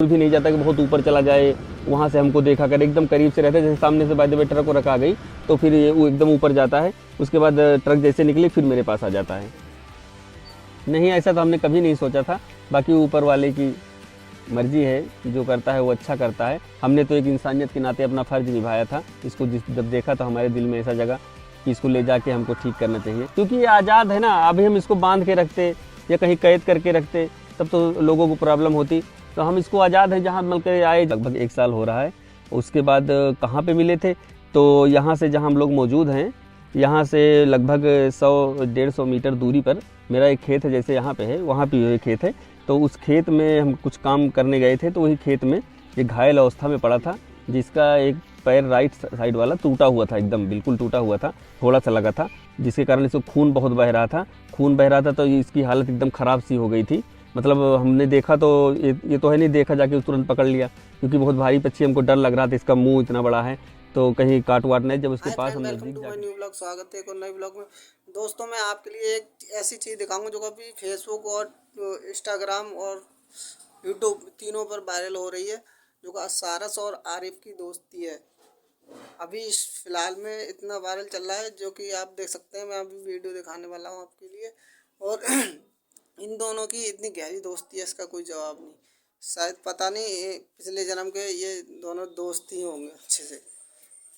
भी नहीं जाता कि बहुत ऊपर चला जाए, वहाँ से हमको देखा करे, एकदम करीब से रहता है। जैसे सामने से बाय द वे ट्रक को रखा गई तो फिर ये वो एकदम ऊपर जाता है, उसके बाद ट्रक जैसे निकली फिर मेरे पास आ जाता है। नहीं, ऐसा तो हमने कभी नहीं सोचा था, बाकी ऊपर वाले की मर्जी है, जो करता है वो अच्छा करता है। हमने तो एक इंसानियत के नाते अपना फ़र्ज़ निभाया था। इसको जब देखा तो हमारे दिल में ऐसा जगह कि इसको ले जाके हमको ठीक करना चाहिए, क्योंकि ये आज़ाद है ना। अभी हम इसको बांध के रखते या कहीं कैद करके रखते तब तो लोगों को प्रॉब्लम होती। तो हम इसको आज़ाद हैं, जहाँ मिल कर आए लगभग 1 साल हो रहा है। उसके बाद कहाँ पे मिले थे, तो यहाँ से जहाँ हम लोग मौजूद हैं, यहाँ से लगभग 100-150 मीटर दूरी पर मेरा एक खेत है। जैसे यहाँ पे है, वहाँ पे एक खेत है। तो उस खेत में हम कुछ काम करने गए थे, तो वही खेत में एक घायल अवस्था में पड़ा था, जिसका एक पैर राइट साइड वाला टूटा हुआ था, एकदम बिल्कुल टूटा हुआ था, थोड़ा सा लगा था, जिसके कारण इसको खून बहुत बह रहा था। खून बह रहा था तो इसकी हालत एकदम ख़राब सी हो गई थी। मतलब हमने देखा तो ये तो है नहीं, देखा जाके तुरंत पकड़ लिया, क्योंकि बहुत भारी पक्षी, हमको डर लग रहा था, इसका मुंह इतना बड़ा है तो कहीं काट वाट नहीं। जब उसके पास हम नजदीक जाके न्यू ब्लॉग, स्वागत है एक और नए ब्लॉग में। दोस्तों, मैं आपके लिए एक ऐसी चीज़ दिखाऊंगा जो कभी फेसबुक और इंस्टाग्राम और यूट्यूब तीनों पर वायरल हो रही है, जो कि सारस और आरिफ की दोस्ती है। अभी फिलहाल में इतना वायरल चल रहा है, जो कि आप देख सकते हैं। मैं अभी वीडियो दिखाने वाला हूँ आपके लिए, और इन दोनों की इतनी गहरी दोस्ती है, इसका कोई जवाब नहीं। शायद पता नहीं पिछले जन्म के ये दोनों दोस्त ही होंगे अच्छे से।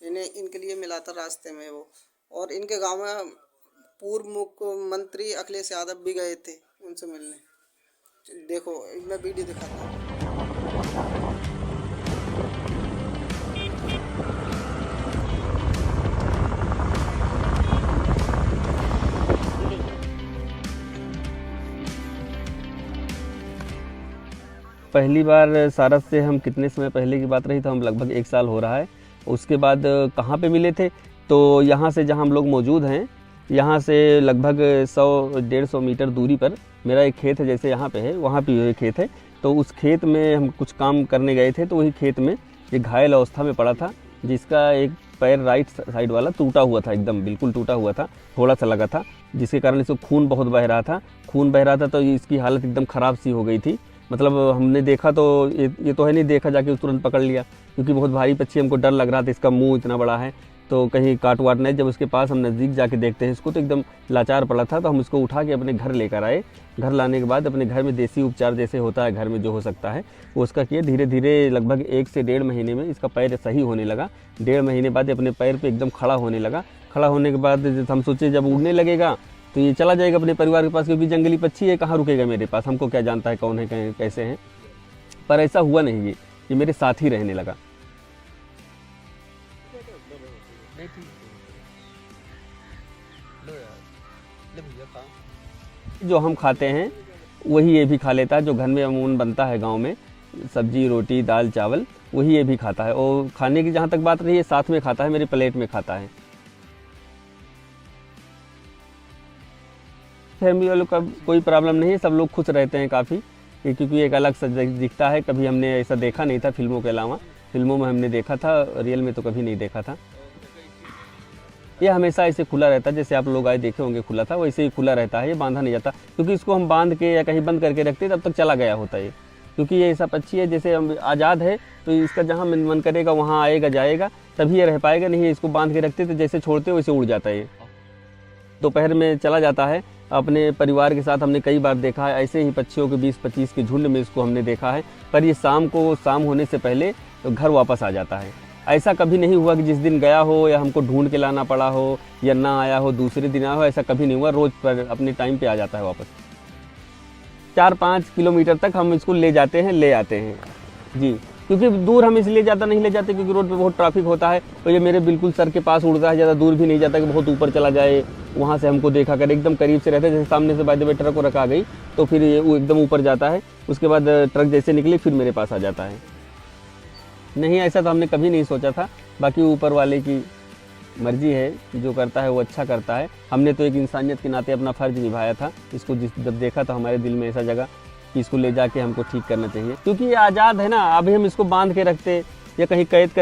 इन्हें इनके लिए मिला था रास्ते में वो, और इनके गांव में पूर्व मुख्यमंत्री अखिलेश यादव भी गए थे उनसे मिलने। देखो, मैं वीडियो दिखाता हूँ। पहली बार सारस से हम कितने समय पहले की बात रही, तो हम लगभग 1 साल हो रहा है। उसके बाद कहाँ पे मिले थे, तो यहाँ से जहाँ हम लोग मौजूद हैं, यहाँ से लगभग 100-150 मीटर दूरी पर मेरा एक खेत है। जैसे यहाँ पे है, वहाँ पे एक खेत है। तो उस खेत में हम कुछ काम करने गए थे, तो वही खेत में एक घायल अवस्था में पड़ा था, जिसका एक पैर राइट साइड वाला टूटा हुआ था, एकदम बिल्कुल टूटा हुआ था, थोड़ा सा लगा था, जिसके कारण इसको खून बहुत बह रहा था। खून बह रहा था तो इसकी हालत एकदम ख़राब सी हो गई थी। मतलब हमने देखा तो ये तो है नहीं, देखा जाके तुरंत पकड़ लिया, क्योंकि बहुत भारी पक्षी, हमको डर लग रहा था, इसका मुंह इतना बड़ा है तो कहीं काट वाट नहीं। जब उसके पास हम नज़दीक जाके देखते हैं इसको, तो एकदम लाचार पड़ा था। तो हम इसको उठा के अपने घर लेकर आए। घर लाने के बाद अपने घर में देसी उपचार जैसे होता है घर में जो हो सकता है वो उसका किए। धीरे धीरे लगभग 1 से 1.5 महीने में इसका पैर सही होने लगा। 1.5 महीने बाद अपने पैर पर एकदम खड़ा होने लगा। खड़ा होने के बाद हम सोचे जब उड़ने लगेगा तो ये चला जाएगा अपने परिवार के पास, क्योंकि जंगली पक्षी है, कहाँ रुकेगा मेरे पास, हमको क्या जानता है कौन है कैसे हैं। पर ऐसा हुआ नहीं, ये मेरे साथ ही रहने लगा। जो हम खाते हैं वही ये भी खा लेता है, जो घर में अमूमन बनता है गांव में, सब्जी रोटी दाल चावल, वही ये भी खाता है। और खाने की जहाँ तक बात रही है, साथ में खाता है, मेरे प्लेट में खाता है। फैमिली वालों का कोई प्रॉब्लम नहीं है, सब लोग खुश रहते हैं काफ़ी, क्योंकि एक अलग सा दिखता है। कभी हमने ऐसा देखा नहीं था फिल्मों के अलावा। फिल्मों में हमने देखा था, रियल में तो कभी नहीं देखा था। ये हमेशा ऐसे खुला रहता है, जैसे आप लोग आए देखे होंगे खुला था, वैसे ही खुला रहता है। ये बांधा नहीं जाता, क्योंकि इसको हम बांध के या कहीं बंद करके रखते तब तक चला गया होता है। क्योंकि ये ऐसा पक्षी है, जैसे हम आज़ाद है, तो इसका जहाँ मन करेगा वहाँ आएगा जाएगा, तभी ये रह पाएगा। नहीं इसको बांध के रखते तो जैसे छोड़ते वैसे उड़ जाता है। ये दोपहर में चला जाता है अपने परिवार के साथ। हमने कई बार देखा है ऐसे ही पक्षियों के 20-25 के झुंड में इसको हमने देखा है। पर ये शाम होने से पहले तो घर वापस आ जाता है। ऐसा कभी नहीं हुआ कि जिस दिन गया हो या हमको ढूंढ के लाना पड़ा हो या ना आया हो, दूसरे दिन आया हो, ऐसा कभी नहीं हुआ। रोज़ पर अपने टाइम पे आ जाता है वापस। 4-5 किलोमीटर तक हम इसको ले जाते हैं, ले आते हैं जी। क्योंकि दूर हम इसलिए ज़्यादा नहीं ले जाते, क्योंकि रोड पे बहुत ट्रैफिक होता है। तो ये मेरे बिल्कुल सर के पास उड़ता है, ज़्यादा दूर भी नहीं जाता कि बहुत ऊपर चला जाए, वहाँ से हमको देखा करे, एकदम करीब से रहता है। जैसे सामने से बाय द वे ट्रक को रखा गई तो फिर ये वो एकदम ऊपर जाता है, उसके बाद ट्रक जैसे निकली फिर मेरे पास आ जाता है। नहीं, ऐसा तो हमने कभी नहीं सोचा था, बाकी ऊपर वाले की मर्जी है, जो करता है वो अच्छा करता है। हमने तो एक इंसानियत के नाते अपना फ़र्ज़ निभाया था। इसको जब देखा तो हमारे दिल में ऐसा जगह कि इसको ले जाके हमको ठीक करना चाहिए, क्योंकि ये आज़ाद है ना। अभी हम इसको बांध के रखते या कहीं कैद